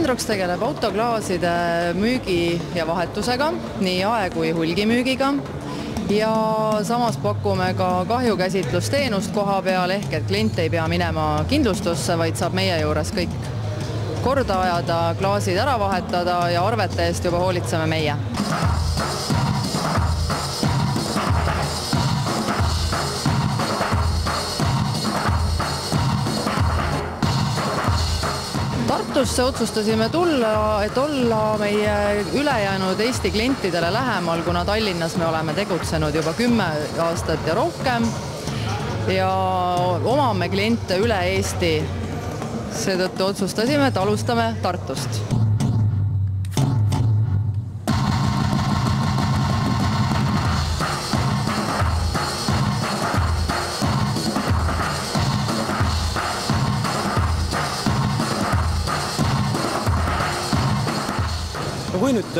Androx tegeleb autoklaaside müügi ja vahetusega, nii jae- kui hulgimüügiga. Ja samas pakume ka kahjukäsitlusteenust koha peal, ehk et klient ei pea minema kindlustusse, vaid saab meie juures kõik korda ajada, klaasid ära vahetada ja arvete eest juba hoolitseme meie. Tartusse otsustasime tulla, et olla meie ülejäänud Eesti klientidele lähemal, kuna Tallinnas me oleme tegutsenud juba 10 aastat ja rohkem ja omame kliente üle Eesti. Seetõttu otsustasime, et alustame Tartust. Kui nüüd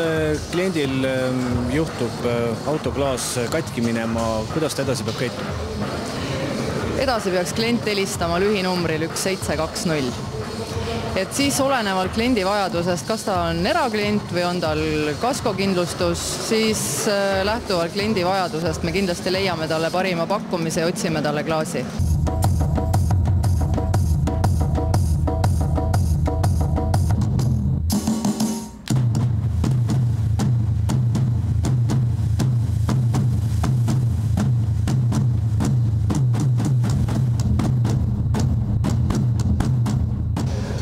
kliendil juhtub autoklaas katki minema, kuidas ta edasi peab käituma? Edasi peaks klient helistama lühinumbril 1720. Et siis olenevalt kliendi vajadusest, kas ta on eraklient või on tal kaskokindlustus, siis lähtuvalt kliendi vajadusest me kindlasti leiame talle parima pakkumise ja otsime talle klaasi.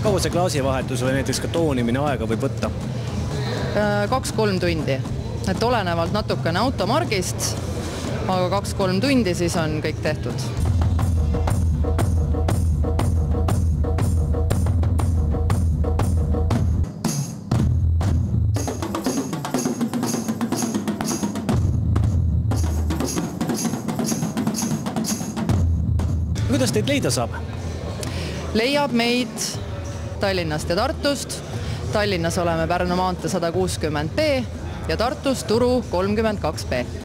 Kaua see klaasivahetus või näiteks ka toonimine aega võib võtta? 2-3 tundi. Et olenevalt natukene automargist, aga 2-3 tundi siis on kõik tehtud. Kuidas teid leida saab? Leiab meid Tallinnast ja Tartust. Tallinnas oleme Pärnu maantee 160B ja Tartus Turu 32B.